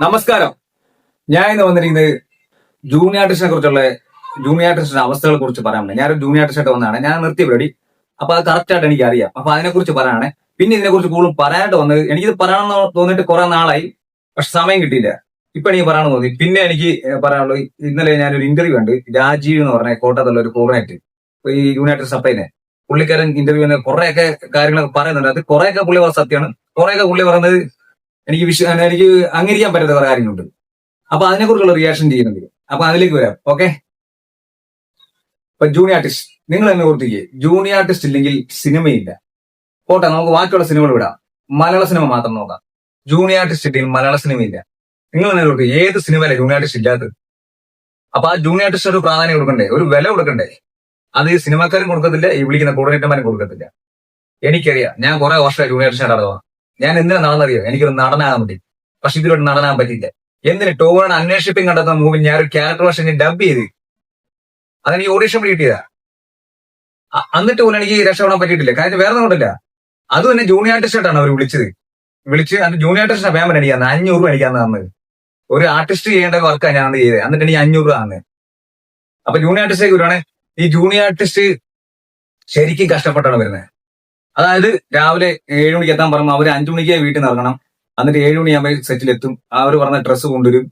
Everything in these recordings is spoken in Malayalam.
നമസ്കാരം. ഞാൻ ഇന്ന് വന്നിരിക്കുന്നത് ജൂനിയർ ആർട്ടിസ്റ്റിനെ കുറിച്ചുള്ള ജൂനിയർ ആർട്ടിസ്റ്റിന്റെ അവസ്ഥകളെ കുറിച്ച് പറയാനുണ്ട്. ഞാനൊരു ജൂനിയർ ആർട്ടിസ്റ്റ് ആയിട്ട് വന്നതാണ്. ഞാൻ നിർത്തിയ പരിപാടി. അപ്പൊ അത് കറക്റ്റ് ആയിട്ട് എനിക്ക് അറിയാം. അപ്പൊ അതിനെക്കുറിച്ച് പറയാനാണ്. പിന്നെ ഇതിനെക്കുറിച്ച് കൂടുതൽ പറയാനായിട്ട് വന്നത്, എനിക്കിത് പറയണമെന്ന് തോന്നിയിട്ട് കുറെ നാളായി, പക്ഷെ സമയം കിട്ടിയില്ല. ഇപ്പൊ എനിക്ക് പറയാൻ തോന്നി. പിന്നെ എനിക്ക് പറയാനുള്ളത്, ഇന്നലെ ഞാനൊരു ഇന്റർവ്യൂ ഉണ്ട്. രാജീവ് എന്ന് പറഞ്ഞ കോട്ടയത്തുള്ള ഒരു കോർഡിനേറ്റ്, ഈ ജൂനിയർ ആർട്ടിസ്റ്റ് സപ്ലൈനെ, പുള്ളിക്കാരൻ ഇന്റർവ്യൂവിന് കുറെയൊക്കെ കാര്യങ്ങളൊക്കെ പറയുന്നുണ്ട്. അത് കുറെയൊക്കെ പുള്ളി പറഞ്ഞ സത്യമാണ്, കുറെയൊക്കെ പുള്ളി പറയുന്നത് എനിക്ക് അംഗീകരിക്കാൻ പറ്റാത്ത കുറെ കാര്യങ്ങളുണ്ട്. അപ്പൊ അതിനെക്കുറിച്ചുള്ള റിയാക്ഷൻ ചെയ്യുന്നുണ്ട്. അപ്പൊ അതിലേക്ക് വരാം. ഓക്കെ. ഇപ്പൊ ജൂനിയർ ആർട്ടിസ്റ്റ്, നിങ്ങൾ എന്നെ ഓർത്തിക്കേ, ജൂനിയർ ആർട്ടിസ്റ്റ് ഇല്ലെങ്കിൽ സിനിമയില്ല. പോട്ടെ, നമുക്ക് ബാക്കിയുള്ള സിനിമകൾ വിടാം, മലയാള സിനിമ മാത്രം നോക്കാം. ജൂനിയർ ആർട്ടിസ്റ്റ് ഇല്ലെങ്കിൽ മലയാള സിനിമയില്ല. നിങ്ങൾ എന്നെ ഓർത്തി, ഏത് സിനിമയിലെ ജൂനിയർ ആർട്ടിസ്റ്റ് ഇല്ലാത്തത്? അപ്പൊ ആ ജൂനിയർ ആർട്ടിസ്റ്റ് ഒരു പ്രാധാന്യം കൊടുക്കണ്ടേ, ഒരു വില കൊടുക്കണ്ടേ? അത് ഈ സിനിമാക്കാരും കൊടുക്കത്തില്ല, ഈ വിളിക്കുന്ന കോർഡിനേറ്റർമാരും കൊടുക്കത്തില്ല. എനിക്കറിയാം, ഞാൻ കുറെ വർഷമായി ജൂനിയർ ആർട്ടിസ്റ്റ് നടന്നതാണ്. ഞാൻ എന്തിനാ നടന്നറിയോ? എനിക്കൊരു നടനാകാൻ പറ്റി. പക്ഷെ ഇതിലൊരു നടനാകാൻ പറ്റിയില്ല. എന്തിന്? ടോവിനോട് അന്വേഷിപ്പിങ് കണ്ടെത്തുന്ന മൂവി ഞാൻ ഒരു ക്യാരക്ടർ വേർഷൻ ഡബ് ചെയ്ത്, അതെനിക്ക് ഓഡീഷൻ വഴി കിട്ടിയതാ. എന്നിട്ട് പോലും എനിക്ക് രക്ഷപ്പെടാൻ പറ്റിയിട്ടില്ല. കാര്യം വേറെ കൊണ്ടല്ല, അത് തന്നെ ജൂനിയർ ആർട്ടിസ്റ്റ് ആയിട്ടാണ് അവർ വിളിച്ച് അത് ജൂനിയർ ആർട്ടിസ്റ്റ് പേയ്മെന്റ് അടിക്കാന്ന് 500 രൂപ അടിക്കാന്ന് തന്നത്. ഒരു ആർട്ടിസ്റ്റ് ചെയ്യേണ്ട വർക്കാണ് ഞാൻ ചെയ്തത്. എന്നിട്ട് എനിക്ക് 500 രൂപ തന്നത്. അപ്പൊ ജൂനിയർ ആർട്ടിസ്റ്റേക്ക് വരുവാണ്. ഈ ജൂനിയർ ആർട്ടിസ്റ്റ് ശരിക്കും കഷ്ടപ്പെട്ടാണ് വരുന്നത്. അതായത് രാവിലെ 7 മണിക്ക് എത്താൻ പറയുമ്പോൾ അവർ 5 മണിക്ക് വീട്ടിൽ നിന്ന് ഇറങ്ങണം. എന്നിട്ട് 7 മണിയാകുമ്പോൾ സെറ്റിലെത്തും. അവർ പറഞ്ഞ ഡ്രസ്സ് കൊണ്ടുവരും.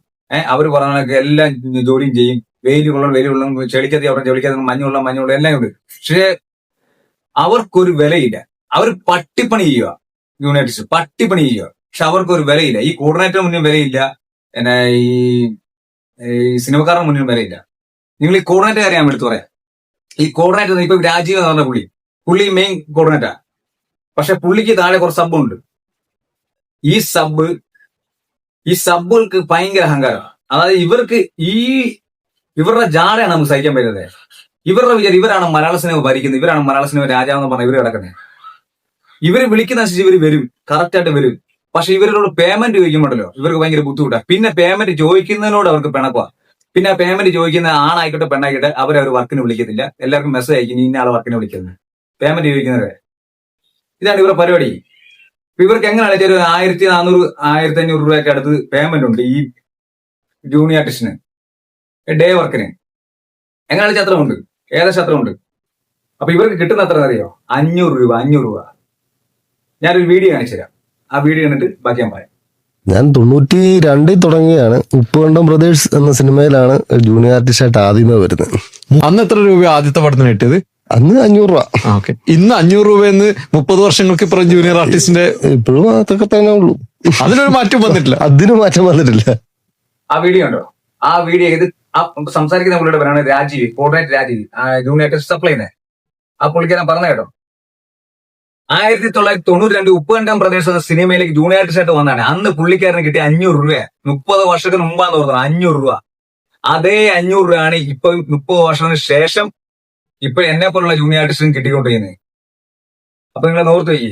അവർ പറഞ്ഞ എല്ലാ ജോലിയും ചെയ്യും. വെയിൽ കൊള്ളും, ചെളിക്കത്തി അവിടെ ചെളിക്കത്തി, മഞ്ഞുള്ള എല്ലാം ഉണ്ട്. പക്ഷേ അവർക്കൊരു വിലയില്ല. അവർ പട്ടിപ്പണി ചെയ്യുക. ജൂനിയർസ് പട്ടിപ്പണി ചെയ്യുക. പക്ഷെ അവർക്കൊരു വിലയില്ല. ഈ കോർഡിനേറ്റർ മുന്നിൽ വിലയില്ല, പിന്നെ ഈ സിനിമക്കാരുടെ മുന്നിൽ വിലയില്ല. നിങ്ങൾ ഈ കോർഡിനേറ്റർ കാര്യം ഞാൻ എടുത്തു പറയാം. ഈ കോർഡിനേറ്റർ ഇപ്പൊ രാജീവ് എന്ന് പറഞ്ഞ പുള്ളി മെയിൻ കോർഡിനേറ്റർ. പക്ഷെ പുള്ളിക്ക് താഴെ കുറച്ച് സബ്ബുണ്ട്. ഈ സബ്ബുകൾക്ക് ഭയങ്കര അഹങ്കാരമാണ്. അതായത് ഇവരുടെ ജാടയാണ് നമുക്ക് സഹിക്കാൻ പറ്റുന്നത്. ഇവരുടെ വിചാരം ഇവരാണ് മലയാള സിനിമ ഭരിക്കുന്നത്, ഇവരാണ് മലയാള സിനിമ രാജാവെന്ന് പറഞ്ഞ ഇവർ കിടക്കുന്നത്. ഇവര് വിളിക്കുന്ന അനുസരിച്ച് ഇവർ വരും, കറക്റ്റ് ആയിട്ട് വരും. പക്ഷെ ഇവരോട് പേയ്മെന്റ് ചോദിക്കുമ്പോഴല്ലോ ഇവർക്ക് ഭയങ്കര ബുദ്ധിമുട്ടാണ്. പിന്നെ പേയ്മെന്റ് ചോദിക്കുന്നതിനോട് അവർക്ക് പിണക്കുക. പിന്നെ പേയ്മെന്റ് ചോദിക്കുന്ന ആണായിക്കോട്ടെ പെണ്ണായിക്കോട്ടെ അവർ വർക്കിന് വിളിക്കത്തില്ല. എല്ലാവർക്കും മെസ്സേജ് അയക്കും, ഇന്ന ആളെ വർക്കിന് വിളിക്കുന്നത്. പേയ്മെന്റ് ചോദിക്കുന്നവരെ ഇതാണ് ഇവരുടെ പരിപാടി. ഇവർക്ക് എങ്ങനെയാണ് ഒരു 1400 1500 രൂപയൊക്കെ അടുത്ത് പേയ്മെന്റ് ഉണ്ട് ഈ ജൂനിയർ ആർട്ടിസ്റ്റിന് ഡേ വർക്കിന്. എങ്ങനെയാണെന്ന് അത്ര ഉണ്ട്, ഏകദേശം അത്ര ഉണ്ട്. അപ്പൊ ഇവർക്ക് കിട്ടുന്ന അത്ര അറിയോ? 500 രൂപ. ഞാനൊരു വീഡിയോ കാണിച്ചു തരാം. ആ വീഡിയോ കണ്ടിട്ട് ബാക്കി ഞാൻ പറയാം. ഞാൻ 92 തുടങ്ങിയാണ്. ഉപ്പുകണ്ടം ബ്രദേഴ്സ് എന്ന സിനിമയിലാണ് ജൂനിയർ ആർട്ടിസ്റ്റ് ആയിട്ട് ആദ്യമേ വരുന്നത്. അന്ന് എത്ര രൂപ ആദ്യത്തെ പടത്തിന് കിട്ടിയത്? അന്ന് 500 രൂപ. ഓക്കെ. ഇന്ന് 500 രൂപയെന്ന് 30 വർഷങ്ങൾക്ക് ഇപ്പുറം ജൂനിയർ ആർട്ടിസ്റ്റിന്റെ ഇപ്പോഴും അതൊക്കെ തന്നെ ഉള്ളൂ. അതിനൊരു മാറ്റം വന്നിട്ടില്ല. അതിന് മാറ്റം വന്നിട്ടില്ല. ആ വീഡിയോ ഉണ്ടോ? ആ വീഡിയോ ഇത് സംസാരിക്കുന്ന പുള്ളിയുടെ പേരാണ് Rajeev, coordinator Rajeev, junior artist സപ്ലൈനെ. ആ പുള്ളിക്കാരൻ പറഞ്ഞ കേട്ടോ, 1992 ഉപ്പുകണ്ടം പ്രദേശ് എന്ന സിനിമയിലേക്ക് ജൂനിയർ ആർട്ടിസ്റ്റ് ആയിട്ട് വന്നതാണ്. അന്ന് പുള്ളിക്കാരന് കിട്ടിയ 500 രൂപ. 30 വർഷത്തിന് മുമ്പാന്ന് പറഞ്ഞത് 500 രൂപ. അതേ 500 രൂപയാണ് ഇപ്പൊ 30 വർഷത്തിന് ശേഷം ഇപ്പൊ എന്നെ പോലുള്ള ജൂനിയർ ആർട്ടിസ്റ്റിനും കിട്ടിക്കൊണ്ടിരിക്കുന്നത്. അപ്പൊ നിങ്ങൾ ഓർത്ത് വയ്ക്കേ.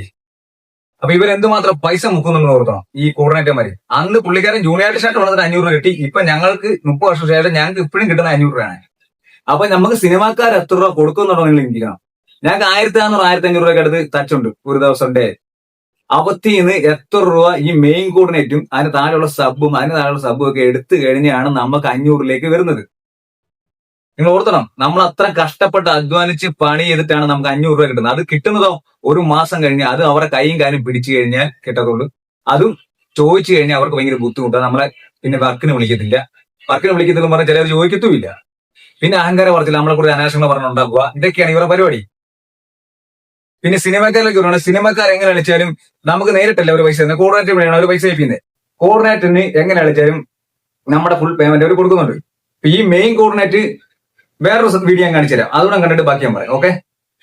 അപ്പൊ ഇവരെന്തുമാത്രം പൈസ മുക്കുന്നുണ്ടെന്ന് ഓർത്തണം ഈ കോർഡിനേറ്റർമാര്. അന്ന് പുള്ളിക്കാരൻ ജൂനിയർ ആർട്ടിസ്റ്റ് ആയിട്ട് വന്നിട്ട് 500 രൂപ കിട്ടി. ഇപ്പൊ ഞങ്ങൾക്ക് 30 വർഷം ശേഷം ഞങ്ങൾക്ക് ഇപ്പോഴും കിട്ടുന്ന 500 രൂപയാണ്. അപ്പൊ നമുക്ക് സിനിമാക്കാർ എത്ര രൂപ കൊടുക്കുന്നുണ്ടോ നിങ്ങൾ ചിന്തിക്കണം. ഞങ്ങൾക്ക് 1400 1500 രൂപയ്ക്ക് അടുത്ത് ടച്ചുണ്ട് ഒരു ദിവസം ഡേ. അവത്തിന്ന് എത്ര രൂപ ഈ മെയിൻ കോർഡിനേറ്റും അതിന് താഴെയുള്ള സബ്ബും ഒക്കെ എടുത്തു കഴിഞ്ഞാണ് നമുക്ക് 500ലേക്ക് വരുന്നത്. നിങ്ങൾ ഓർത്തണം, നമ്മൾ അത്ര കഷ്ടപ്പെട്ട് അധ്വാനിച്ച് പണി ചെയ്തിട്ടാണ് നമുക്ക് 500 രൂപ കിട്ടുന്നത്. അത് കിട്ടുന്നതോ ഒരു മാസം കഴിഞ്ഞ് അത് അവരുടെ കൈയും കാലും പിടിച്ചു കഴിഞ്ഞാൽ കിട്ടത്തുള്ളൂ. അതും ചോദിച്ചു കഴിഞ്ഞാൽ അവർക്ക് ഭയങ്കര ബുദ്ധിമുട്ടാണ്. നമ്മളെ പിന്നെ വർക്കിന് വിളിക്കത്തില്ല പറഞ്ഞാൽ ചിലർ ചോദിക്കത്തുമില്ല. പിന്നെ അഹങ്കാരം പറച്ചില്ല, നമ്മളെ കൂടുതൽ അനാശങ്ങൾ പറഞ്ഞുണ്ടാക്കുക. ഇതൊക്കെയാണ് ഇവരുടെ പരിപാടി. പിന്നെ സിനിമക്കാരിലേക്ക് പറയുന്നത്, സിനിമക്കാർ എങ്ങനെ കളിച്ചാലും നമുക്ക് നേരിട്ടല്ല ഒരു പൈസ തരുന്നത്, കോർഡിനേറ്റർ വഴിയാണ് ഒരു പൈസ ഏൽപ്പിക്കുന്നത്. കോർഡിനേറ്ററിന് എങ്ങനെ കളിച്ചാലും നമ്മുടെ ഫുൾ പേയ്മെന്റ് അവർ കൊടുക്കുന്നുണ്ട്. ഈ മെയിൻ കോർഡിനേറ്റ് വേറൊരു വീഡിയോ ഞാൻ കാണിച്ചു തരാം, അതുകൊണ്ട് കണ്ടിട്ട് ബാക്കി ഞാൻ പറയാം. ഓക്കെ.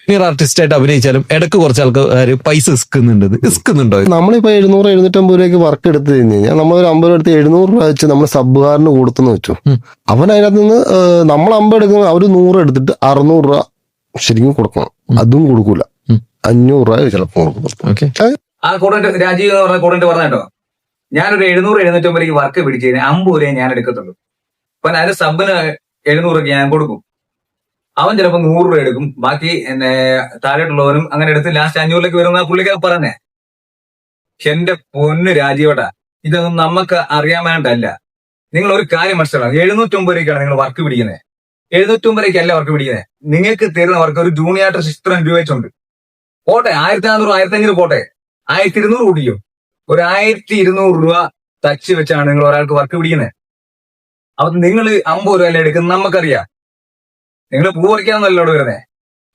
ജൂനിയർ ആർട്ടിസ്റ്റ് ആയിട്ട് അഭിനയിച്ചാലും ഇടയ്ക്ക് കുറച്ച് ആൾക്കാർ പൈസ ഇസ്കുന്നുണ്ടോ? നമ്മളിപ്പോ 700 750 രൂപയ്ക്ക് വർക്ക് എടുത്തു കഴിഞ്ഞ് കഴിഞ്ഞാൽ നമ്മളൊരു 50 രൂപ എടുത്ത് 700 രൂപ വെച്ച് നമ്മൾ സബ്ബുകാരന് കൊടുത്തെന്ന് വെച്ചു. അവൻ അതിനകത്ത് നിന്ന് നമ്മൾ 50 എടുക്കുന്നത് അവർ 100 എടുത്തിട്ട് 600 രൂപ ശരിക്കും കൊടുക്കണം. അതും കൊടുക്കൂല, 500 രൂപ ചിലപ്പോൾ കൊടുക്കും. ആ കോർഡിനേറ്റർ രാജീവ് എന്ന് പറഞ്ഞ കോർഡിനേറ്റർ പറഞ്ഞ കേട്ടോ, ഞാനൊരു 700 750 വർക്ക് പിടിച്ച് കഴിഞ്ഞാൽ 50 രൂപയെ ഞാൻ എടുക്കത്തുള്ളൂ. അപ്പൊ അതിന് സബിന് 700 രൂപയ്ക്ക് ഞാൻ കൊടുക്കും. അവൻ ചിലപ്പോൾ 100 രൂപ എടുക്കും, ബാക്കി എന്നെ താഴെയുള്ളവരും അങ്ങനെ എടുത്ത് ലാസ്റ്റ് 500ലേക്ക് വരുന്ന പുള്ളിക്കാർ പറഞ്ഞേ. എന്റെ പൊന്ന് രാജീവട്ടാ, ഇതൊന്നും നമുക്ക് അറിയാൻ വേണ്ടല്ല. നിങ്ങൾ ഒരു കാര്യം മനസ്സിലാക്കണം, 750 രൂപയ്ക്കാണ് നിങ്ങൾ വർക്ക് പിടിക്കുന്നത്. 750 രൂപയ്ക്കല്ല വർക്ക് പിടിക്കുന്നത്. നിങ്ങൾക്ക് തരുന്ന വർക്ക് ഒരു ജൂനിയർ ആർട്ടിസ്റ്റ് ഇത്ര രൂപ വെച്ചുണ്ട്. പോട്ടെ 1400 1500 പോട്ടെ, 1200 കൂടിയോ? ഒരു 1200 രൂപ തച്ച് വെച്ചാണ് നിങ്ങൾ ഒരാൾക്ക് വർക്ക് പിടിക്കുന്നത്. അപ്പൊ നിങ്ങൾ 50 രൂപ എടുക്കുന്നത് നമുക്കറിയാം. നിങ്ങൾ പൂ പറിക്കാന്നല്ലോ വരുന്നത്.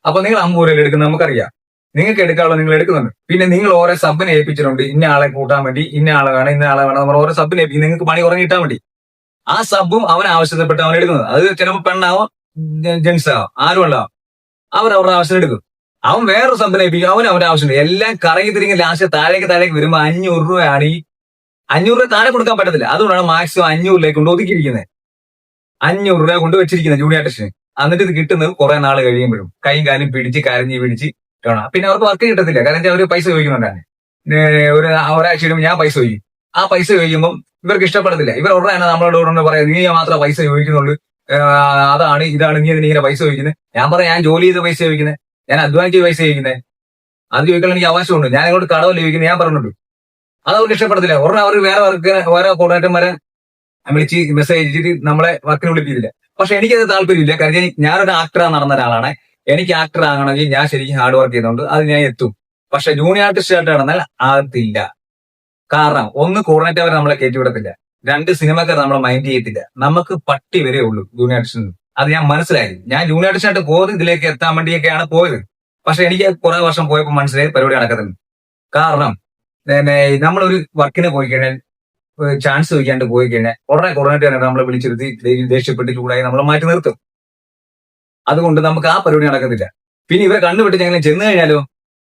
അപ്പൊ നിങ്ങൾ 50 രൂപ എടുക്കുന്നത് നമുക്കറിയാം. നിങ്ങൾക്ക് എടുക്കാനുള്ള നിങ്ങൾ എടുക്കുന്നുണ്ട്. പിന്നെ നിങ്ങൾ ഓരോ സബിനെ ഏൽപ്പിച്ചിട്ടുണ്ട്, ഇന്ന ആളെ കൂട്ടാൻ വേണ്ടി, ഇന്ന ആളെ വേണം നമ്മൾ ഓരോ സബിനെ ഏൽപ്പിക്കും. നിങ്ങൾക്ക് പണി കുറഞ്ഞ് കിട്ടാൻ വേണ്ടി ആ സബും അവൻ ആവശ്യപ്പെട്ട് അവൻ എടുക്കുന്നത്. അത് ചിലപ്പോൾ പെണ്ണാവും ജെൻസ് ആവും ആരും ഉണ്ടാവും. അവരുടെ ആവശ്യം എടുക്കും. അവൻ വേറൊരു സബിനെ ഏൽപ്പിക്കും, അവന്റെ ആവശ്യമുണ്ട്. എല്ലാം കറങ്ങി തിരിഞ്ഞ് ലാസ്റ്റ് താഴേക്ക് വരുമ്പോ 500 രൂപയാണ്. ഈ 500 രൂപ താഴെ കൊടുക്കാൻ പറ്റത്തില്ല. അതുകൊണ്ടാണ് മാക്സിമം 500 കൊണ്ട് ഒതുക്കിയിരിക്കുന്നത്. 500 രൂപ കൊണ്ട് വെച്ചിരിക്കുന്നത് ജൂനിയർ ആർട്ടിസ്റ്റിന്. എന്നിട്ട് ഇത് കിട്ടുന്നത് കുറെ നാൾ കഴിയുമ്പോഴും കൈയും കാലും പിടിച്ച് കരഞ്ഞ് പിടിച്ച് വേണം. പിന്നെ അവർക്ക് വർക്ക് കിട്ടത്തില്ല. കാരണം അവർ പൈസ ചോദിക്കുന്നുണ്ടാണ്. ഒരാഴ്ച കഴിയുമ്പോൾ ഞാൻ പൈസ ചോദിക്കും. ആ പൈസ ചോദിക്കുമ്പോൾ ഇവർക്ക് ഇഷ്ടപ്പെടത്തില്ല. ഇവർ ഉടനെ നമ്മളോട് ഉടനെ പറയാം, നീ മാത്രം പൈസ ചോദിക്കുന്നുള്ളൂ, അതാണ് ഇതാണ്, നീ ഇങ്ങനെ പൈസ ചോദിക്കുന്നത്. ഞാൻ പറയാം, ഞാൻ ജോലി ചെയ്ത് പൈസ ചോദിക്കുന്നത്, ഞാൻ അധ്വാനിച്ച് പൈസ ചോദിക്കുന്നത്. അത് ചോദിക്കാൻ എനിക്ക് അവകാശമുണ്ട്. ഞാൻ ഇങ്ങോട്ട് കടവല്ല ചോദിക്കുന്നത്, ഞാൻ പറഞ്ഞിട്ടുണ്ട്. അത് അവർക്ക് ഇഷ്ടപ്പെടത്തില്ല. ഉടനെ അവർ വേറെ കോർഡിനേറ്റർമാരെ വിളിച്ച് മെസ്സേജ് അയച്ചിട്ട് നമ്മളെ വർക്കിന് വിളിപ്പിക്കില്ല. പക്ഷെ എനിക്കത് താല്പര്യമില്ല. കാരണം ഞാനൊരു ആക്ടർ നടന്ന ഒരാളാണ്. എനിക്ക് ആക്ടർ ആകണമെങ്കിൽ ഞാൻ ശരിക്കും ഹാർഡ് വർക്ക് ചെയ്യുന്നുണ്ട്, അത് ഞാൻ എത്തും. പക്ഷെ ജൂനിയർ ആർട്ടിസ്റ്റ് ആയിട്ട് നടന്നാൽ ആകത്തില്ല. കാരണം ഒന്ന്, കോർഡിനേറ്റർ അവരെ നമ്മളെ കയറ്റിവിടത്തില്ല. 2, സിനിമക്കാർ നമ്മളെ മൈൻഡ് ചെയ്യത്തില്ല. നമുക്ക് പട്ടി വരെ ഉള്ളൂ ജൂനിയർ ആർട്ടിസ്റ്റിന്. അത് ഞാൻ മനസ്സിലായി. ഞാൻ ജൂനിയർ ആർട്ടിസ്റ്റ് ആയിട്ട് പോയത് ഇതിലേക്ക് എത്താൻ വേണ്ടിയൊക്കെയാണ് പോയത്. പക്ഷെ എനിക്ക് കുറെ വർഷം പോയപ്പോൾ മനസ്സിലായി പരിപാടി നടക്കത്തില്ല. കാരണം നമ്മളൊരു വർക്കിന് പോയി കഴിഞ്ഞാൽ, ചാൻസ് ചോദിക്കാണ്ട് പോയി കഴിഞ്ഞാൽ ഉടനെ കോർഡിനേറ്റർ നമ്മളെ വിളിച്ചിരുത്തി ദേഷ്യപ്പെട്ട് ചൂടായി നമ്മളെ മാറ്റി നിർത്തും. അതുകൊണ്ട് നമുക്ക് ആ പരിപാടി നടക്കത്തില്ല. പിന്നെ ഇവരെ കണ്ടുപിട്ട് ഞങ്ങൾ ചെന്ന് കഴിഞ്ഞാലോ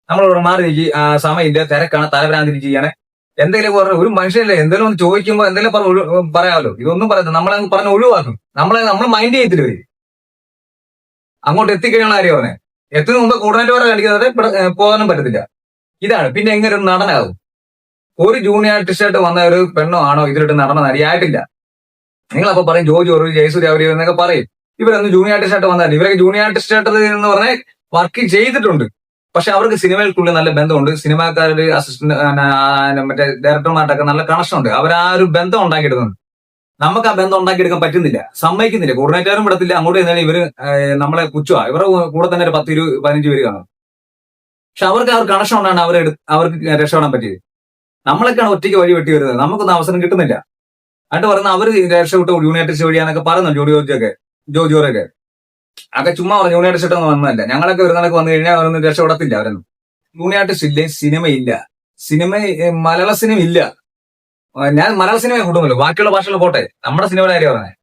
നമ്മളോട് മാറി നിൽക്കി, സമയമില്ല, തിരക്കാണ്, തലവരാതിരിക്കുകയാണ്. എന്തെങ്കിലും ഒരു മനുഷ്യനല്ലേ എന്തെങ്കിലും ഒന്ന് ചോദിക്കുമ്പോൾ എന്തെങ്കിലും പറയാമല്ലോ. ഇതൊന്നും പറയത്തില്ല. നമ്മളെ പറഞ്ഞ് ഒഴിവാക്കും. നമ്മൾ മൈൻഡ് ചെയ്തിട്ട് വരും. അങ്ങോട്ട് എത്തിക്കഴിഞ്ഞാൽ ആരെയും പറഞ്ഞേ എത്തുന്ന മുമ്പ് കോർഡിനേറ്ററെ കാണിക്കാതെ പോകാനും പറ്റത്തില്ല. ഇതാണ്. പിന്നെ എങ്ങനെ ഒരു നടനാകും? ഒരു ജൂനിയർ ആർട്ടിസ്റ്റ് ആയിട്ട് വന്ന ഒരു പെണ്ണോ ആണോ ഇതിലിട്ട് നടന്ന നടിയായിട്ടില്ല. നിങ്ങളപ്പോ പറയും ജോജു ജയസൂര്യ അവര് എന്നൊക്കെ പറയും. ഇവരൊന്നും ജൂനിയർ ആർട്ടിസ്റ്റ് ആയിട്ട് വന്നാൽ ഇവരൊക്കെ ജൂനിയർ ആർട്ടിസ്റ്റ് ആയിട്ട് എന്ന് പറഞ്ഞാൽ വർക്ക് ചെയ്തിട്ടുണ്ട്. പക്ഷെ അവർക്ക് സിനിമകൾക്കുള്ളിൽ നല്ല ബന്ധമുണ്ട്. സിനിമാക്കാരുടെ അസിസ്റ്റന്റ് മറ്റേ ഡയറക്ടർമാരുടെയൊക്കെ നല്ല കണക്ഷൻ ഉണ്ട്. അവർ ആ ഒരു ബന്ധം ഉണ്ടാക്കിയെടുക്കുന്നുണ്ട്. നമുക്ക് ആ ബന്ധം ഉണ്ടാക്കിയെടുക്കാൻ പറ്റുന്നില്ല, സമ്മതിക്കുന്നില്ല. കോർഡിനേറ്ററും വിടത്തില്ല. അങ്ങോട്ട് ചെന്നാലും ഇവര് നമ്മളെ പുച്ഛുവാ. ഇവരുടെ കൂടെ തന്നെ ഒരു 10, 20, 15 പേര് കാണും. പക്ഷെ അവർക്ക് ആ ഒരു കണക്ഷൻ കൊണ്ടാണ് അവർക്ക് രക്ഷപ്പെടാൻ പറ്റിയത്. നമ്മളൊക്കെയാണ് ഒറ്റയ്ക്ക് വഴി വെട്ടി വരുന്നത്. നമുക്കൊന്നും അവസരം കിട്ടുന്നില്ല. എന്നിട്ട് പറയുന്ന അവര് രക്ഷപ്പെട്ട ജൂനിയർ ആർട്ടിസ്റ്റ് വഴിയാന്നൊക്കെ പറയുന്നു. ജോജിയോരൊക്കെ അതൊക്കെ ചുമ്മാ പറഞ്ഞു. ജൂനിയർ ആർട്ടിസ്റ്റ് ഒന്നും വന്നതല്ല. ഞങ്ങളൊക്കെ വരുന്നതൊക്കെ വന്നു കഴിഞ്ഞാൽ അവരൊന്നും രക്ഷപ്പെടത്തില്ല. അവരൊന്നും ജൂനിയർ ആർട്ടിസ്റ്റ് ഇല്ലേ, സിനിമയില്ല. മലയാള സിനിമ ഇല്ല. ഞാൻ മലയാള സിനിമയെ കൂട്ടുമല്ലോ, ബാക്കിയുള്ള ഭാഷകൾ പോട്ടെ, നമ്മുടെ സിനിമയുടെ കാര്യം പറഞ്ഞത്.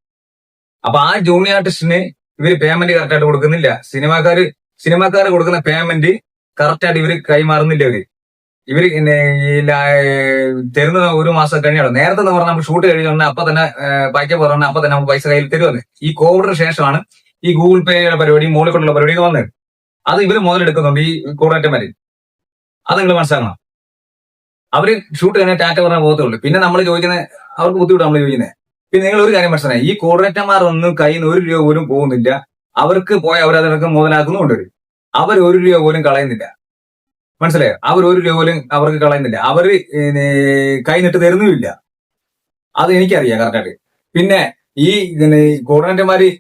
അപ്പൊ ആ ജൂനിയർ ആർട്ടിസ്റ്റിന് ഇവര് പേയ്മെന്റ് കറക്റ്റായിട്ട് കൊടുക്കുന്നില്ല. സിനിമാക്കാർ കൊടുക്കുന്ന പേയ്മെന്റ് കറക്റ്റായിട്ട് ഇവര് കൈമാറുന്നില്ല. ഇവര് തരുന്ന ഒരു മാസം കഴിഞ്ഞാണ്. നേരത്തെ എന്ന് പറഞ്ഞാൽ നമുക്ക് ഷൂട്ട് കഴിഞ്ഞാൽ അപ്പൊ തന്നെ പായ്ക്ക പറഞ്ഞാൽ അപ്പൊ തന്നെ നമുക്ക് പൈസ കയ്യിൽ തരുമെന്ന്. ഈ കോവിഡിന് ശേഷമാണ് ഈ ഗൂഗിൾ പേയുടെ പരിപാടി, മോളിക്കൊണ്ടുള്ള പരിപാടി വന്നത്. അത് ഇവര് മുതലെടുക്കുന്നുണ്ട്, ഈ കോർഡിനേറ്റർമാര്. അത് നിങ്ങൾ മനസ്സിലാക്കണം. അവര് ഷൂട്ട് കഴിഞ്ഞാൽ ടാറ്റ പറഞ്ഞാൽ പോകത്തുള്ളൂ. പിന്നെ നമ്മൾ ചോദിക്കുന്നത് അവർക്ക് ബുദ്ധിമുട്ട് നമ്മൾ ചോദിക്കുന്നത്. പിന്നെ നിങ്ങൾ ഒരു കാര്യം മനസ്സിലായി, ഈ കോർഡിനേറ്റർമാർ ഒന്നും കയ്യിൽ നിന്ന് 1 രൂപ പോലും പോകുന്നില്ല. അവർക്ക് പോയി അവരതൊക്കെ മുതലാക്കുന്നുണ്ട്. അവർ 1 രൂപ പോലും കളയുന്നില്ല. മനസ്സിലായോ? അവർ 1 രൂപ പോലും അവർക്ക് കളയുന്നില്ല. അവര് കൈ നിട്ട് തരുന്നുമില്ല. അത് എനിക്കറിയാം കറക്റ്റായിട്ട്. പിന്നെ ഈ കോർഡിനേറ്റർമാര്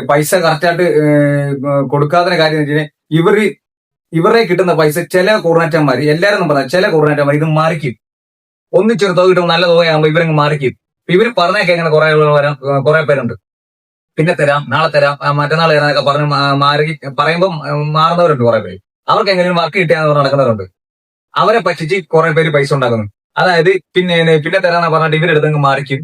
പൈസ കറക്റ്റായിട്ട് കൊടുക്കാത്ത കാര്യം എന്ന് വെച്ചാൽ ഇവരെ കിട്ടുന്ന പൈസ ചില കോർഡിനേറ്റർമാർ, എല്ലാവരും പറഞ്ഞാൽ ചില കോർഡിനേറ്റർമാർ ഇത് മറിക്കും. ഒന്നിച്ചൊരു തുക കിട്ടും, നല്ല തുകയാകുമ്പോൾ ഇവരങ്ങ് മറിക്കും. ഇവര് പറഞ്ഞേക്കെ അങ്ങനെ കുറെ പേരുണ്ട്. പിന്നെ തരാം, നാളെ തരാം, മറ്റന്നാൾ തരാന്നൊക്കെ പറഞ്ഞ് പറയുമ്പോൾ മാറുന്നവരുണ്ട് കുറെ പേര്. അവർക്ക് എങ്ങനെയും വർക്ക് കിട്ടിയാന്ന് പറഞ്ഞ് നടക്കുന്നവരുണ്ട്. അവരെ പറ്റിച്ച് കുറെ പേര് പൈസ ഉണ്ടാക്കുന്നു. അതായത് പിന്നെ തരാന്ന് പറഞ്ഞിട്ട് ഇവരെടുത്തങ്ങ് മറിക്കും.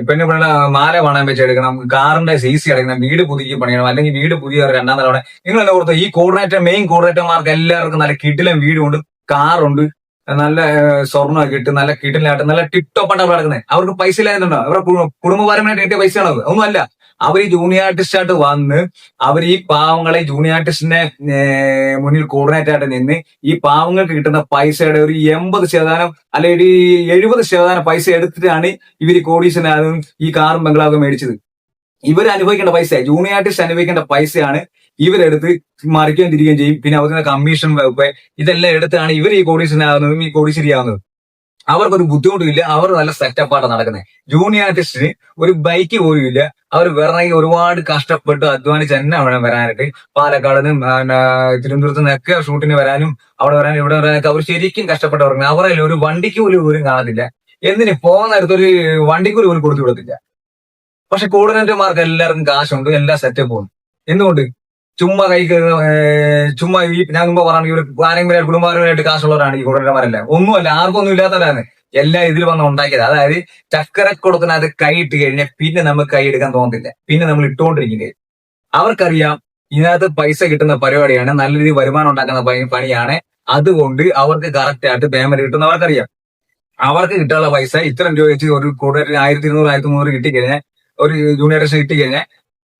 പെണ്ണുപിള്ള മാല പണയം വെച്ച് എടുക്കണം, കാറിന്റെ CC അടയ്ക്കണം, വീട് പുതുക്കി പണിയണം, അല്ലെങ്കിൽ വീട് പുതിയ 2ാം തവണ. നിങ്ങൾ എന്നെ ഓർത്ത് ഈ മെയിൻ കോർഡിനേറ്റർമാർക്ക് എല്ലാവർക്കും നല്ല കിടിലം വീടുണ്ട്, കാറുണ്ട്, നല്ല സ്വർണ്ണമൊക്കെ ഇട്ട് നല്ല കിടിലായിട്ട് നല്ല ടിപ്ടോപ്പാണ് അവിടെ നടക്കുന്നത്. അവർക്ക് പൈസ ഇല്ലാതുണ്ടോ? അവരുടെ കുടുംബപരമായിട്ട് കിട്ടിയ പൈസയാണത്. ഒന്നുമല്ല. അവർ ഈ ജൂനിയർ ആർട്ടിസ്റ്റ് ആയിട്ട് വന്ന് അവർ ഈ പാവങ്ങളെ ജൂനിയർ ആർട്ടിസ്റ്റിന്റെ മുന്നിൽ കോർഡിനേറ്റർ ആയിട്ട് നിന്ന് ഈ പാവങ്ങൾക്ക് കിട്ടുന്ന പൈസയുടെ ഒരു 80% അല്ലെങ്കിൽ 70% പൈസ എടുത്തിട്ടാണ് ഇവർ കോടീശ്വരനും ഈ കാറും ബംഗ്ലാവും മേടിച്ചത്. ഇവർ അനുഭവിക്കേണ്ട പൈസ, ജൂനിയർ ആർട്ടിസ്റ്റ് അനുഭവിക്കേണ്ട പൈസയാണ് ഇവരെടുത്ത് മറിക്കുകയും തിരികെയും ചെയ്യും. പിന്നെ അവരുടെ കമ്മീഷൻ വകുപ്പ് ഇതെല്ലാം എടുത്താണ് ഇവർ ഈ കോടീശ്വരനാകുന്നതും ഈ കോടീശ്വരിയാവുന്നതും. അവർക്കൊരു ബുദ്ധിമുട്ടും ഇല്ല. അവർ നല്ല സെറ്റപ്പായിട്ട് നടക്കുന്നത്. ജൂനിയർ ആർട്ടിസ്റ്റിന് ഒരു ബൈക്ക് പോലും ഇല്ല. അവർ വേറെ ഒരുപാട് കഷ്ടപ്പെട്ട് അധ്വാനിച്ച് തന്നെ വേണം വരാനായിട്ട്. പാലക്കാട് നിന്നും തിരുവനന്തപുരത്ത് നിന്നൊക്കെ ഷൂട്ടിന് വരാനും അവിടെ വരാനും ഇവിടെ വരാനൊക്കെ അവർ ശരിക്കും കഷ്ടപ്പെട്ടവർക്ക്. അവരെ ഒരു വണ്ടിക്ക് പോലും കാണത്തില്ല. എന്തിന് പോകുന്ന നേരത്ത് ഒരു വണ്ടിക്കൂലി പോലും കൊടുത്തു വിടത്തില്ല. പക്ഷെ കോർഡിനേറ്റർമാർക്ക് എല്ലാവർക്കും കാശുണ്ട്, എല്ലാ സെറ്റപ്പും ഉണ്ട്. എന്തുകൊണ്ട്? ചുമ്മാ ചുമ്മാ ഈ ഞാൻ മുമ്പ് പറയുകയാണെങ്കിൽ ഒരു ആരെങ്കിലും കുടുംബപരമായിട്ട് കാശുള്ളവരാണ് ഈ കോർഡിനേറ്റർമാരെല്ലാം. ഒന്നുമല്ല, ആർക്കൊന്നും ഇല്ലാത്തവരാണ്. എല്ലാം ഇതിൽ വന്ന് ഉണ്ടാക്കിയത്. അതായത് ചക്കരക്കുടത്തിനകത്ത് കൈ ഇട്ട് കഴിഞ്ഞാൽ പിന്നെ നമുക്ക് കൈ എടുക്കാൻ തോന്നത്തില്ല. പിന്നെ നമ്മൾ ഇട്ടുകൊണ്ടിരിക്കുന്നത്. അവർക്കറിയാം ഇതിനകത്ത് പൈസ കിട്ടുന്ന പരിപാടിയാണ്, നല്ല രീതിയിൽ വരുമാനം ഉണ്ടാക്കുന്ന പണിയാണ്. അതുകൊണ്ട് അവർക്ക് കറക്റ്റ് ആയിട്ട് പേയ്മെന്റ് കിട്ടുന്ന അവർക്കറിയാം. അവർക്ക് കിട്ടാനുള്ള പൈസ ഇത്രയും രൂപ വെച്ച് ഒരു കോർഡിനേറ്റർ 1200 1300 കിട്ടിക്കഴിഞ്ഞാൽ, ഒരു ജൂനിയർ ആർട്ടിസ്റ്റ് കിട്ടിക്കഴിഞ്ഞാൽ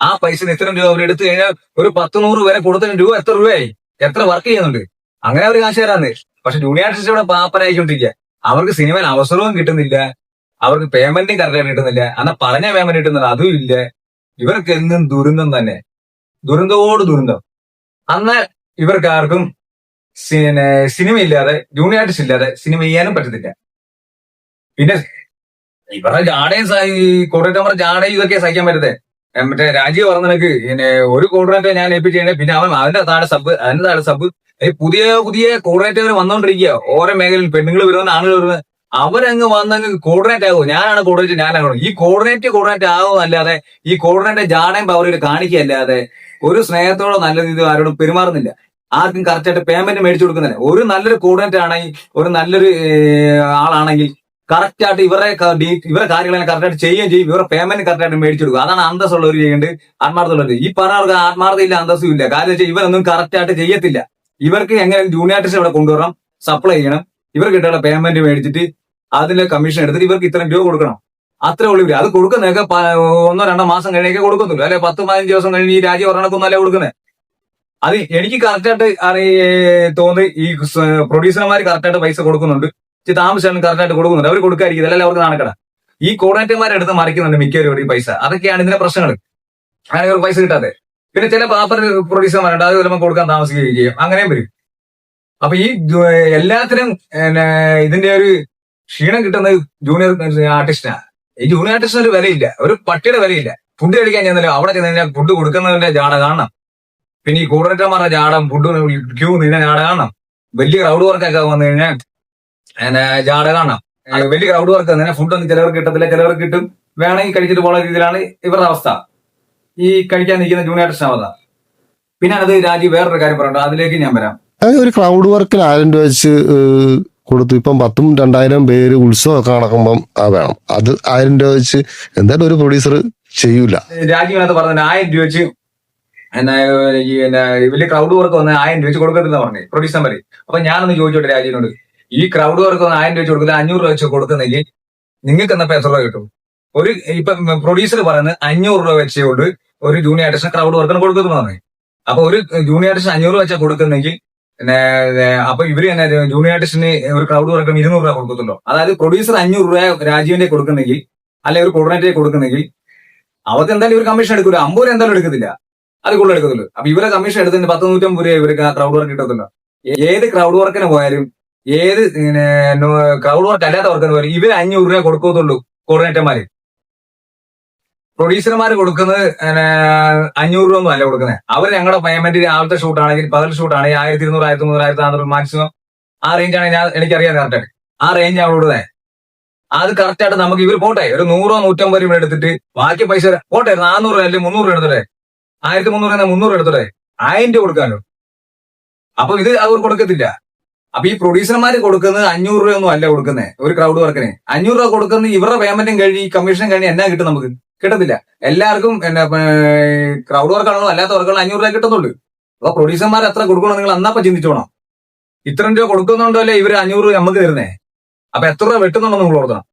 ആ പൈസ ഇത്രയും രൂപ അവർ എടുത്തു കഴിഞ്ഞാൽ ഒരു 10-100 വരെ കൊടുത്തതിന് രൂപ എത്ര രൂപയായി, എത്ര വർക്ക് ചെയ്യുന്നുണ്ട്. അങ്ങനെ അവർ കാശ് തരാന്ന്. പക്ഷെ ജൂനിയർ ആർട്ടിസ്റ്റ് ഇവിടെ പാപ്പനായിക്കൊണ്ടിരിക്കുക. അവർക്ക് സിനിമയിൽ അവസരവും കിട്ടുന്നില്ല, അവർക്ക് പേയ്മെന്റും കറക്റ്റായിട്ട് കിട്ടുന്നില്ല. എന്നാൽ പറഞ്ഞ പേയ്മെന്റ് കിട്ടുന്നില്ല, അതും ഇല്ല. ഇവർക്ക് എന്നും ദുരന്തം തന്നെ, ദുരന്തമോട് ദുരന്തം. അന്ന് ഇവർക്ക് ആർക്കും സിനിമ ഇല്ലാതെ, ജൂനിയർ ആർട്ടിസ്റ്റ് ഇല്ലാതെ സിനിമ ചെയ്യാനും പറ്റത്തില്ല. പിന്നെ ഇവരുടെ ജാടയും കോർഡിനേറ്റർമാരുടെ ജാടയും ഇതൊക്കെ സഹിക്കാൻ പറ്റത്തേ. മറ്റേ രാജീവ് പറഞ്ഞനക്ക് പിന്നെ ഒരു കോർഡിനേറ്റർ ഞാൻ ഏൽപ്പിച്ചു കഴിഞ്ഞാൽ പിന്നെ അവൻ അതിന്റെ താഴെ സബ് പുതിയ പുതിയ കോർഡിനേറ്റർ വന്നോണ്ടിരിക്കുക. ഓരോ മേഖലയിൽ പെണ്ണുങ്ങൾ വരുന്ന ആണുകൾ വരുന്നത്. അവരങ്ങ് വന്നങ്ങ് കോർഡിനേറ്റ് ആകും. ഞാനാണ് കോർഡിനേറ്റ്, ഞാനാണ്. ഈ കോർഡിനേറ്റ് ആകുമല്ലാതെ ഈ കോർഡിനേറ്റർ ജാടയും പവറിൽ കാണിക്കുകയല്ലാതെ ഒരു സ്നേഹത്തോടെ നല്ല രീതിയിൽ ആരോടും പെരുമാറുന്നില്ല. ആർക്കും കറക്റ്റായിട്ട് പേയ്മെന്റ് മേടിച്ചു കൊടുക്കുന്നില്ല. ഒരു നല്ലൊരു കോർഡിനേറ്റർ ആണെങ്കിൽ, ഒരു നല്ലൊരു ആളാണെങ്കിൽ കറക്റ്റ് ആയിട്ട് ഇവരെ കാര്യങ്ങളെല്ലാം കറക്റ്റായിട്ട് ചെയ്യുകയും ചെയ്യും. ഇവരുടെ പേയ്മെന്റ് കറക്റ്റായിട്ട് മേടിച്ചു കൊടുക്കുക. അതാണ് അന്തസ്സുള്ളവർ ചെയ്യേണ്ടത്, ആത്മാർത്ഥമുള്ളവർ. ഈ പറഞ്ഞവർക്ക് ആത്മാർത്ഥയില്ല, അന്തസ്സും ഇല്ല. കാര്യം വെച്ചാൽ ഇവരൊന്നും കറക്റ്റായിട്ട് ചെയ്യത്തില്ല. ഇവർക്ക് എങ്ങനെ ജൂനിയർ ആർട്ടിസ്റ്റ് ഇവിടെ കൊണ്ടുവരണം, സപ്ലൈ ചെയ്യണം, ഇവർക്ക് കിട്ടുന്ന പേയ്മെന്റ് മേടിച്ചിട്ട് അതിന്റെ കമ്മീഷൻ എടുത്തിട്ട് ഇവർക്ക് ഇത്രയും രൂപ കൊടുക്കണം. അത്രേ ഉള്ളൂ. അത് കൊടുക്കുന്നതൊക്കെ 1-2 മാസം കഴിഞ്ഞൊക്കെ കൊടുക്കുന്നുള്ളൂ. അല്ലെ 10-15 ദിവസം കഴിഞ്ഞ് ഈ രാജ്യം ഒരെണ്ണക്കൊന്നല്ലേ കൊടുക്കുന്നത്. അത് എനിക്ക് കറക്റ്റായിട്ട് തോന്നി ഈ പ്രൊഡ്യൂസർമാർ കറക്റ്റായിട്ട് പൈസ കൊടുക്കുന്നുണ്ട്. താമസിച്ചാലും കറക്റ്റായിട്ട് കൊടുക്കുന്നുണ്ട്. അവർ കൊടുക്കാതിരിക്കും, അതല്ലേ അവർക്ക് നാണക്കട. ഈ കോർഡിനേറ്റർമാരെ എടുത്ത് മറിക്കുന്നുണ്ട് മിക്കവരും ഈ പൈസ. അതൊക്കെയാണ് ഇതിന്റെ പ്രശ്നങ്ങൾ. അങ്ങനെ ഇവർക്ക് പൈസ കിട്ടാതെ. പിന്നെ ചില പാപ്പർ പ്രൊഡ്യൂസർമാരുണ്ട്, അത് ചിലപ്പോൾ കൊടുക്കാൻ താമസിക്കുകയും ചെയ്യും. അങ്ങനെയും വരും. അപ്പൊ ഈ എല്ലാത്തിനും ഇതിന്റെ ഒരു ക്ഷീണം കിട്ടുന്നത് ജൂനിയർ ആർട്ടിസ്റ്റിനാണ്. ഈ ജൂനിയർ ആർട്ടിസ്റ്റിന് ഒരു വിലയില്ല, ഒരു പട്ടിയുടെ വിലയില്ല. ഫുഡ് കഴിക്കാൻ ചെന്നല്ലോ അവിടെ ചെന്ന് കഴിഞ്ഞാൽ ഫുഡ് കൊടുക്കുന്നതിന്റെ ജാട കാണണം. പിന്നെ ഈ കോർഡിനേറ്റർമാരുടെ ജാടം, ഫുഡ് ക്യൂ നിന്ന ജാട കാണണം. വലിയ ക്രൗഡ് വർക്കൊക്കെ വന്നു കഴിഞ്ഞാൽ ജാട കാണാം. വലിയ ക്രൗഡ് വർക്ക് തന്നെ ഫുഡൊന്നും ചിലവർക്ക് കിട്ടത്തില്ല, ചിലവർക്ക് കിട്ടും. വേണമെങ്കിൽ കഴിച്ചിട്ട് പോകുന്ന രീതിയിലാണ് ഇവരുടെ അവസ്ഥ. ഈ കഴിക്കാൻ നിൽക്കുന്ന ജൂനിയർ ആർട്ടിസ്റ്റ് അവസ്ഥ. പിന്നെ അത് രാജീവ് വേറൊരു കാര്യം പറയണ്ട, അതിലേക്ക് ഞാൻ വരാം. ഒരു ക്രൗഡ് വർക്കിന് 1000 രൂപ വെച്ച് കൊടുത്തു. ഇപ്പം 10,000-2000 പേര് ഉത്സവമൊക്കെ നടക്കുമ്പം വേണം. അത് 1000 രൂപ വെച്ച് എന്തായാലും ഒരു പ്രൊഡ്യൂസർ ചെയ്യൂല. രാജീവിനകത്ത് പറഞ്ഞത് 1000 രൂപ വെച്ച് വലിയ ക്രൗഡ് വർക്ക് വന്ന് 1000 രൂപ വെച്ച് കൊടുക്കരുതെന്ന് പറഞ്ഞു പ്രൊഡ്യൂസർമാര്. അപ്പൊ ഞാനൊന്ന് ചോദിച്ചോട്ടെ രാജീവിനോട്, ഈ ക്രൗഡ് വർക്ക് ഒന്ന് 1000 രൂപ വെച്ച് കൊടുക്കുന്നത് 500 രൂപ വെച്ച് കൊടുക്കുന്നെങ്കിൽ നിങ്ങൾക്ക് എന്നപ്പോ എത്ര രൂപ കിട്ടും? ഇപ്പൊ പ്രൊഡ്യൂസർ പറയുന്നത് 500 രൂപ വെച്ചുകൊണ്ട് ഒരു ജൂനിയർ ആർട്ടിസ്റ്റിന് ക്രൗഡ് വർക്കിന് കൊടുക്കുന്നു പറഞ്ഞു. അപ്പൊ ഒരു ജൂനിയർ ആർട്ടിസ്റ്റ് 500 രൂപ വെച്ചാൽ കൊടുക്കുന്നെങ്കിൽ അപ്പൊ ഇവര് തന്നെ ജൂനിയർ ആർട്ടിസ്റ്റിന് ഒരു ക്രൗഡ് വർക്കിന് 200 രൂപ കൊടുക്കുന്നുണ്ടോ? അതായത് പ്രൊഡ്യൂസർ 500 രൂപ രാജീവിന്റെ കൊടുക്കുന്നെങ്കിൽ, അല്ലെങ്കിൽ ഒരു കോർഡിനേറ്ററെ കൊടുക്കുന്നെങ്കിൽ അവർക്ക് എന്തായാലും ഇവർ കമ്മീഷൻ എടുക്കില്ല. 50 രൂപ എന്തായാലും എടുക്കത്തില്ല, അത് കൂടുതൽ എടുക്കത്തുള്ളൂ. അപ്പൊ ഇവരെ കമ്മീഷൻ എടുത്തതിന് 10-150 രൂപ ഇവർക്ക് ക്രൗഡ് വർക്ക് കിട്ടത്തില്ല. ഏത് ക്രൗഡ് വർക്കിന് പോയാലും, ഏത് ക്രൗഡ് വർക്ക് അല്ലാത്ത വർക്കിന് പോയാലും ഇവർ 500 രൂപ കൊടുക്കത്തുള്ളൂ കോർഡിനേറ്റർമാര്. പ്രൊഡ്യൂസർമാർ കൊടുക്കുന്നത് 500 രൂപ ഒന്നും അല്ല കൊടുക്കുന്നത്. അവർ ഞങ്ങളുടെ പേയ്മെന്റ് രാവിലത്തെ ഷൂട്ടാണെങ്കിൽ, പകൽ ഷൂട്ടാണെങ്കിൽ 1200, 1300, 1400 മാക്സിമം ആ റേഞ്ചാണ് എനിക്കറിയാം കറക്റ്റായിട്ട്. ആ റേഞ്ച് ആണ് കൊടുക്കുന്നത്. അത് കറക്റ്റായിട്ട് നമുക്ക് ഇവർ പോട്ടെ ഒരു 100-150 രൂപ എടുത്തിട്ട് ബാക്കി പൈസ പോട്ടെ 400 രൂപ അല്ലെങ്കിൽ 300 രൂപ എടുത്തേ, 1300 300 എടുത്തേ, 1000 രൂപ കൊടുക്കാനോ. അപ്പൊ ഇത് അവർ കൊടുക്കത്തില്ല. അപ്പൊ ഈ പ്രൊഡ്യൂസർമാർ കൊടുക്കുന്നത് 500 രൂപ ഒന്നും അല്ല കൊടുക്കുന്നത് ഒരു ക്രൗഡ് വർക്കിന്. 500 രൂപ കൊടുക്കുന്നത് ഇവരുടെ പേയ്മെന്റും കഴിഞ്ഞ് കമ്മീഷനും കഴിഞ്ഞ് എന്നാ കിട്ടും? നമുക്ക് കിട്ടത്തില്ല. എല്ലാവർക്കും ക്രൗഡ് വർക്കാണല്ലോ, അല്ലാത്ത വർക്കുകൾ 500 രൂപ കിട്ടുന്നുള്ളൂ. അപ്പൊ പ്രൊഡ്യൂസർമാർ എത്ര കൊടുക്കണം നിങ്ങൾ അന്നപ്പോ ചിന്തിച്ചോണം. ഇത്രയും രൂപ കൊടുക്കുന്നുണ്ടോ അല്ലേ ഇവര് 500 രൂപ നമുക്ക് തരുന്നേ? അപ്പൊ എത്ര രൂപ വെട്ടുന്നുണ്ടോ നിങ്ങൾ ഓർക്കണം.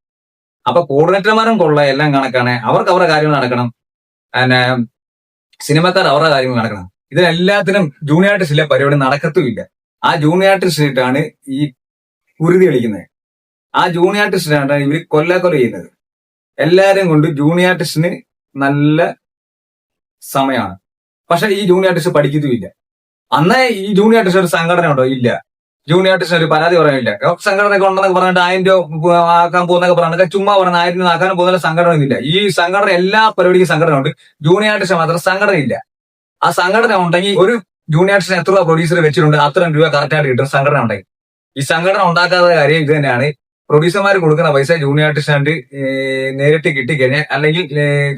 അപ്പൊ കോർഡിനേറ്റർമാരും കൊള്ള എല്ലാം കണക്കാണ്. അവർക്ക് അവരുടെ കാര്യങ്ങൾ നടക്കണം, സിനിമക്കാർ അവരുടെ കാര്യങ്ങൾ നടക്കണം. ഇതിനെല്ലാത്തിനും ജൂനിയർ ആർട്ടിസ്റ്റിലെ പരിപാടി നടക്കത്തുമില്ല. ആ ജൂനിയർ ആർട്ടിസ്റ്റിനായിട്ടാണ് ഈ കുരുതി കളിക്കുന്നത്. ആ ജൂനിയർ ആർട്ടിസ്റ്റിനാണ് ഇവർ കൊല്ലാക്കൊല ചെയ്യുന്നത്. എല്ലാരും കൊണ്ട് ജൂനിയർ ആർട്ടിസ്റ്റിന് നല്ല സമയമാണ്. പക്ഷെ ഈ ജൂനിയർ ആർട്ടിസ്റ്റ് പഠിക്കത്തുമില്ല. അന്നേ ഈ ജൂനിയർ ആർട്ടിസ്റ്റ് ഒരു സംഘടന ഉണ്ടോ? ഇല്ല. ജൂനിയർ ആർട്ടിസ്റ്റിന് ഒരു പരാതി പറയാനില്ല. സംഘടനയൊക്കെ ഉണ്ടെന്നൊക്കെ പറഞ്ഞിട്ട് 1000 രൂപ ആക്കാൻ പോകുന്നൊക്കെ പറഞ്ഞിട്ട് ചുമ്മാ പറഞ്ഞ 1000 രൂപ ആക്കാനും പോകുന്ന സംഘടന ഒന്നുമില്ല. ഈ സംഘടന എല്ലാ പരിപാടിക്കും സംഘടന ഉണ്ട്. ജൂനിയർ ആർട്ടിസ്റ്റ് മാത്രം സംഘടന ഇല്ല. ആ സംഘടന ഉണ്ടെങ്കിൽ ഒരു ജൂനിയർ ആർട്ടിസ്റ്റിന് എത്ര രൂപ പ്രൊഡ്യൂസർ വെച്ചിട്ടുണ്ട് അത്രയും രൂപ കറക്റ്റായിട്ട് കിട്ടും സംഘടന ഉണ്ടെങ്കിൽ. ഈ സംഘടന ഉണ്ടാക്കാത്ത കാര്യം ഇത് തന്നെയാണ്. പ്രൊഡ്യൂസർമാർ കൊടുക്കുന്ന പൈസ ജൂനിയർ ആർട്ടിസ്റ്റിനായിട്ട് നേരിട്ട് കിട്ടിക്കഴിഞ്ഞാൽ അല്ലെങ്കിൽ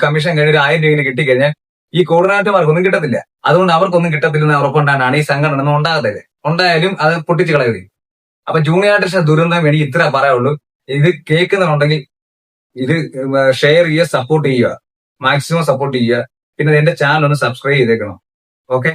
കമ്മീഷൻ കഴിഞ്ഞ ഒരു 1000 രൂപ കിട്ടിക്കഴിഞ്ഞാൽ ഈ കോർഡിനേറ്റർമാർക്കൊന്നും കിട്ടത്തില്ല. അതുകൊണ്ട് അവർക്കൊന്നും കിട്ടത്തില്ലെന്ന് ഉറപ്പുണ്ടാണ് ഈ സംഘടന ഒന്നും ഉണ്ടാകത്തില്ല. ഉണ്ടായാലും അത് പൊട്ടിച്ച് കളയുകയും. അപ്പൊ ജൂനിയർ ആർട്ടിസ്റ്റ് ദുരന്തം എനിക്ക് ഇത്ര പറയാനുള്ളൂ. ഇത് കേൾക്കുന്നുണ്ടെങ്കിൽ ഇത് ഷെയർ ചെയ്യുക, സപ്പോർട്ട് ചെയ്യുക, മാക്സിമം സപ്പോർട്ട് ചെയ്യുക. പിന്നെ എന്റെ ചാനൽ ഒന്ന് സബ്സ്ക്രൈബ് ചെയ്തേക്കണം. ഓക്കെ.